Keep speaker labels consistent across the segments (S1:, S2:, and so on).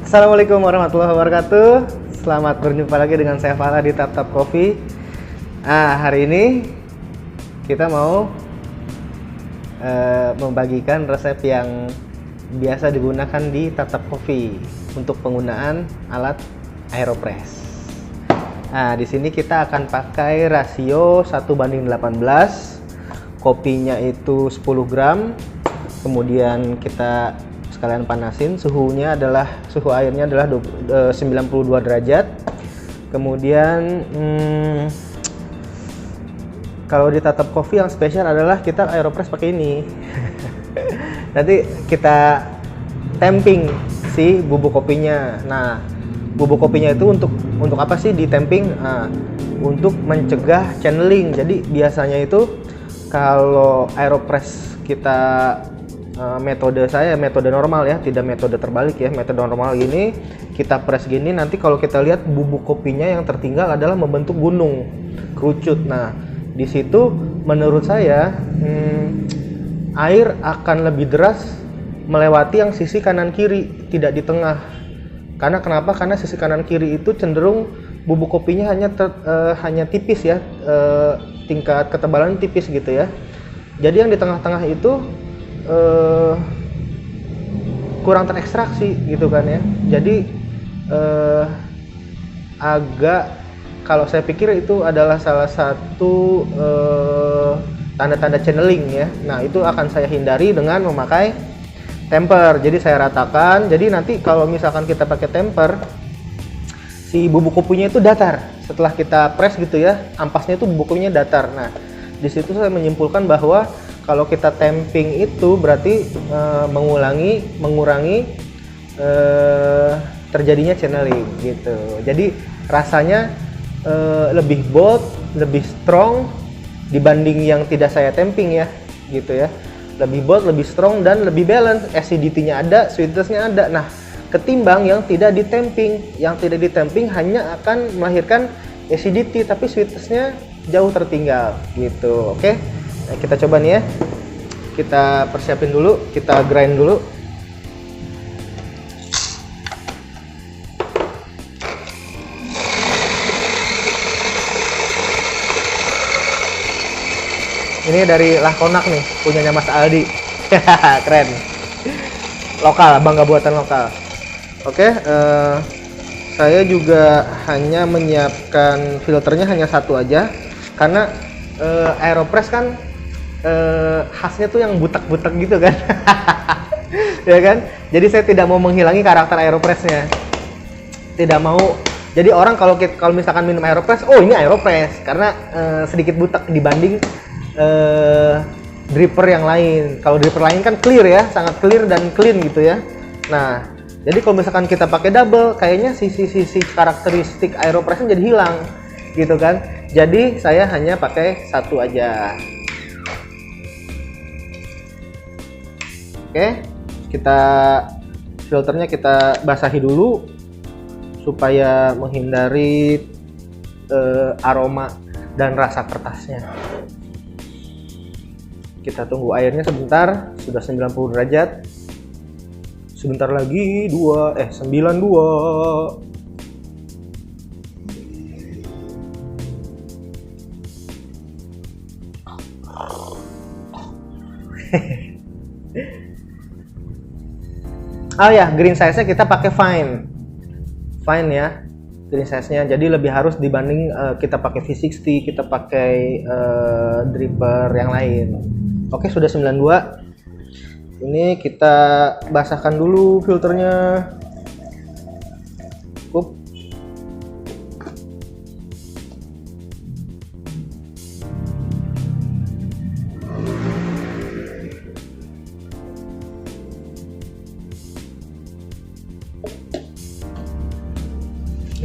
S1: Assalamualaikum warahmatullahi wabarakatuh. Selamat berjumpa lagi dengan saya Farah di Tap Tap Coffee. Hari ini kita mau membagikan resep yang biasa digunakan di Tap Tap Coffee untuk penggunaan alat Aeropress. Di sini kita akan pakai rasio 1:18. Kopinya itu 10 gram. Kemudian kita sekalian panasin, suhu airnya adalah 92 derajat. Kemudian kalau di Tap Tap Coffee yang spesial adalah kita Aeropress pakai ini. Nanti kita tamping si bubuk kopinya. Nah, bubuk kopinya itu untuk apa sih di tamping? Untuk mencegah channeling. Jadi biasanya itu kalau Aeropress kita metode normal ya, tidak metode terbalik ya. Metode normal ini kita press gini, nanti kalau kita lihat bubuk kopinya yang tertinggal adalah membentuk gunung kerucut. Nah, di situ menurut saya air akan lebih deras melewati yang sisi kanan kiri, tidak di tengah. Karena kenapa? Karena sisi kanan kiri itu cenderung bubuk kopinya hanya tipis ya, tingkat ketebalan tipis gitu ya. Jadi yang di tengah-tengah itu kurang terekstraksi gitu kan ya. Jadi kalau saya pikir itu adalah salah satu tanda-tanda channeling ya. Nah, itu akan saya hindari dengan memakai temper. Jadi saya ratakan. Jadi nanti kalau misalkan kita pakai temper, si bubuk kopinya itu datar. Setelah kita press gitu ya, ampasnya itu bubuk kopinya datar. Nah, di situ saya menyimpulkan bahwa kalau kita tamping itu berarti mengurangi terjadinya channeling gitu. Jadi rasanya lebih bold, lebih strong dibanding yang tidak saya tamping ya, gitu ya. Lebih bold, lebih strong dan lebih balance. Acidity-nya ada, sweetness-nya ada. Nah, ketimbang yang tidak ditamping. Yang tidak ditamping hanya akan melahirkan acidity tapi sweetness-nya jauh tertinggal gitu. Oke. Nah, kita coba nih ya. Kita persiapin dulu, kita grind dulu. Ini dari Lahkonak nih, punyanya Mas Aldi. Keren. Lokal, bangga buatan lokal. Oke, saya juga hanya menyiapkan filternya hanya satu aja, karena Aeropress kan khasnya tuh yang butek-butek gitu kan. Ya kan? Jadi saya tidak mau menghilangi karakter Aeropressnya. Tidak mau. Jadi orang kalau misalkan minum Aeropress, oh ini Aeropress karena sedikit butek dibanding dripper yang lain. Kalau dripper lain kan clear ya, sangat clear dan clean gitu ya. Nah, jadi kalau misalkan kita pakai double, kayaknya sisi karakteristik Aeropressnya jadi hilang gitu kan. Jadi saya hanya pakai satu aja. Oke, filternya kita basahi dulu supaya menghindari aroma dan rasa kertasnya. Kita tunggu airnya sebentar, sudah 90 derajat. Sebentar lagi 92. Oh ya, green size-nya kita pakai fine ya, green size-nya. Jadi lebih harus dibanding kita pakai V60, kita pakai dripper yang lain. Oke, sudah 92. Ini kita basahkan dulu filternya. Cukup.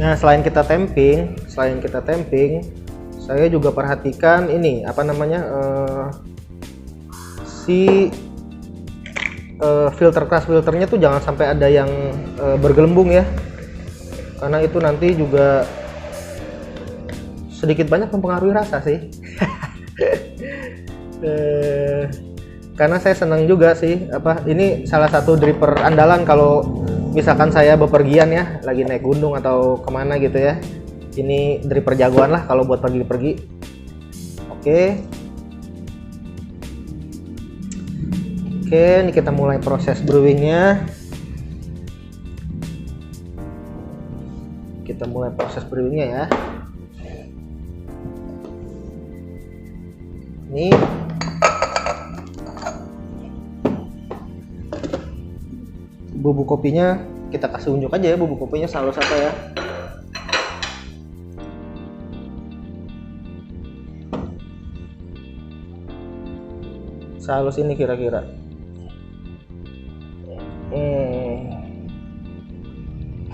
S1: Nah, selain kita tamping, saya juga perhatikan ini apa namanya filternya tuh jangan sampai ada yang bergelembung ya, karena itu nanti juga sedikit banyak mempengaruhi rasa sih. Karena saya senang juga sih, ini salah satu dripper andalan kalau misalkan saya bepergian ya, lagi naik gunung atau kemana gitu ya. Ini dari perjagoan lah kalau buat pergi-pergi. Oke. Oke, ini kita mulai proses brewingnya. Kita mulai proses brewingnya ya. Ini bubuk kopinya kita kasih unjuk aja ya, bubuk kopinya saus apa ya. Saus ini kira-kira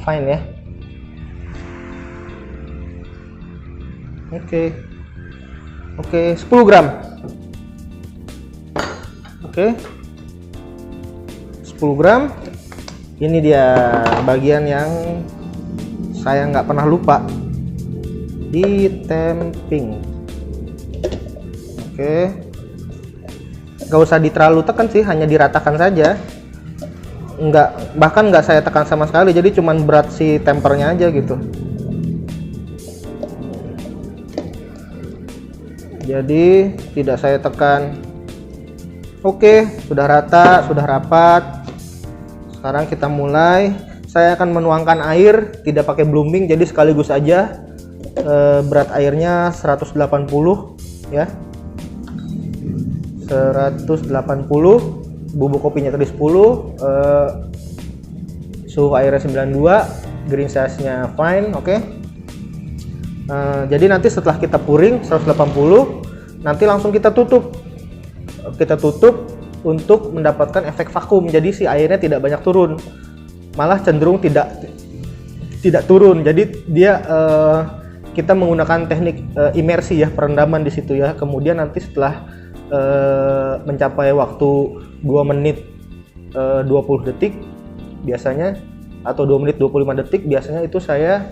S1: fine ya. Oke, 10 gram. Oke, 10 gram. Ini dia bagian yang saya nggak pernah lupa, di temping. Oke, nggak usah terlalu tekan sih, hanya diratakan saja. Bahkan nggak saya tekan sama sekali, jadi cuman berat si tempernya aja gitu. Jadi tidak saya tekan. Oke, sudah rata, sudah rapat. Sekarang kita mulai. Saya akan menuangkan air, tidak pakai blooming, jadi sekaligus aja. Berat airnya 180 ya. 180. Bubuk kopinya tadi 10. Suhu airnya 92. Green size-nya fine, oke. Jadi nanti setelah kita puring 180, nanti langsung kita tutup. Kita tutup untuk mendapatkan efek vakum. Jadi si airnya tidak banyak turun, malah cenderung tidak turun. Jadi dia kita menggunakan teknik imersi ya, perendaman di situ ya. Kemudian nanti setelah mencapai waktu 2 menit 20 detik biasanya, atau 2 menit 25 detik biasanya, itu saya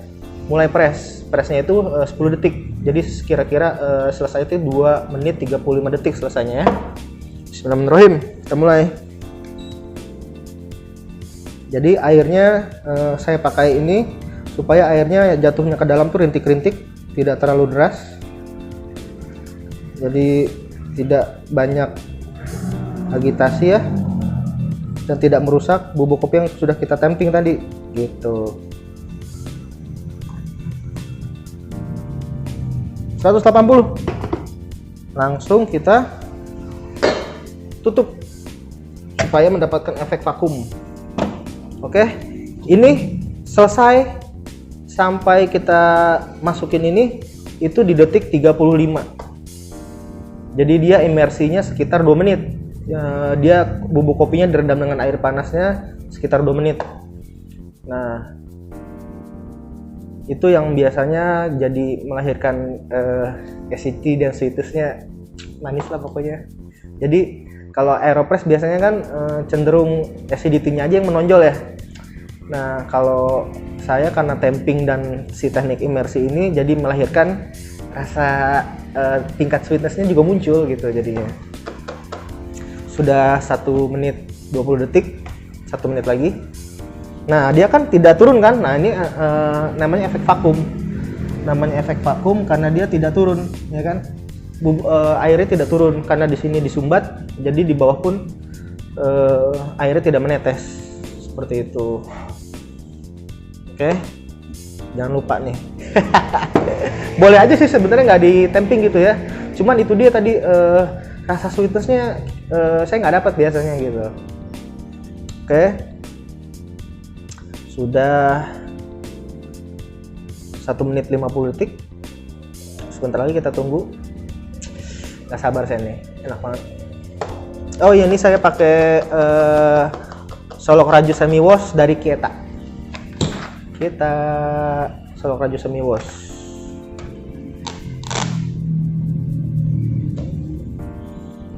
S1: mulai presnya itu 10 detik. Jadi kira-kira selesai itu 2 menit 35 detik selesainya ya. Bismillahirrahmanirrahim, kita mulai. Jadi airnya saya pakai ini supaya airnya jatuhnya ke dalam tuh rintik-rintik, tidak terlalu deras, jadi tidak banyak agitasi ya, dan tidak merusak bubuk kopi yang sudah kita temping tadi gitu. 180, langsung kita tutup supaya mendapatkan efek vakum. Oke, ini selesai sampai kita masukin ini itu di detik 35. Jadi dia imersinya sekitar 2 menit. Dia bubuk kopinya direndam dengan air panasnya sekitar 2 menit. Nah, itu yang biasanya jadi melahirkan acidity dan sweetness-nya manis lah pokoknya. Jadi kalau Aeropress biasanya kan cenderung acidity-nya aja yang menonjol ya. Nah, kalau saya karena temping dan si teknik imersi ini jadi melahirkan rasa tingkat sweetness-nya juga muncul gitu jadinya. Sudah 1 menit 20 detik, 1 menit lagi. Nah, dia kan tidak turun kan? Nah, ini namanya efek vakum. Namanya efek vakum karena dia tidak turun, ya kan? Airnya tidak turun karena di sini disumbat, jadi di bawah pun airnya tidak menetes seperti itu. Oke, jangan lupa nih. Boleh aja sih sebenarnya nggak ditemping gitu ya. Cuman itu dia tadi rasa sweetness-nya saya nggak dapat biasanya gitu. Oke. Sudah 1 menit 50 detik. Sebentar lagi kita tunggu. Gak sabar saya nih, enak banget. Oh iya, ini saya pakai Solok Raju Semi Wash dari Kita Solok Raju Semi Wash.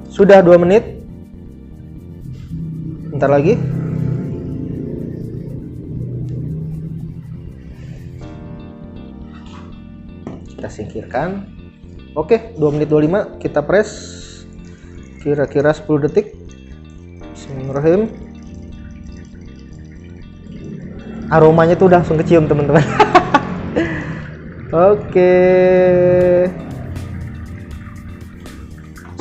S1: Sudah 2 menit. Bentar lagi. Kita singkirkan. Oke, 2 menit 25 kita press kira-kira 10 detik. Bismillahirrahmanirrahim. aromanya tuh udah langsung kecium teman-teman. Oke,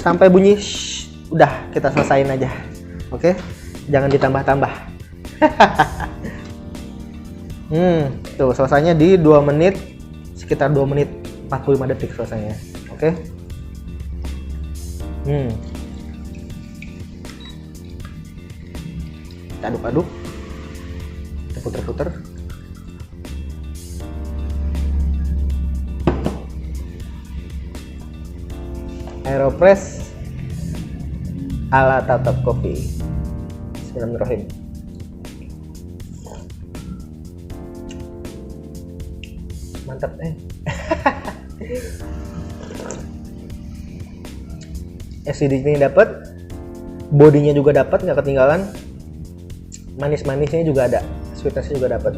S1: sampai bunyi shh, udah kita selesain aja. Oke, jangan ditambah-tambah. Tuh selesainya di 2 menit, sekitar 2 menit 45 detik selesainya. Oke. Kita aduk-aduk, kita puter-puter. Aeropress ala Tatap Coffee. Bismillahirrahmanirrahim. Mantap acidity-nya dapat, bodinya juga dapat, nggak ketinggalan. Manis-manisnya juga ada, sweetness-nya juga dapat.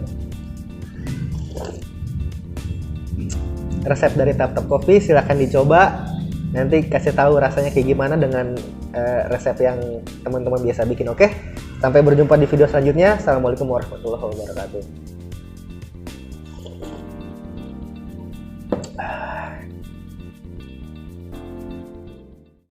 S1: Resep dari Tatap Coffee silahkan dicoba. Nanti kasih tahu rasanya kayak gimana dengan resep yang teman-teman biasa bikin. Oke, sampai berjumpa di video selanjutnya. Assalamualaikum warahmatullahi wabarakatuh.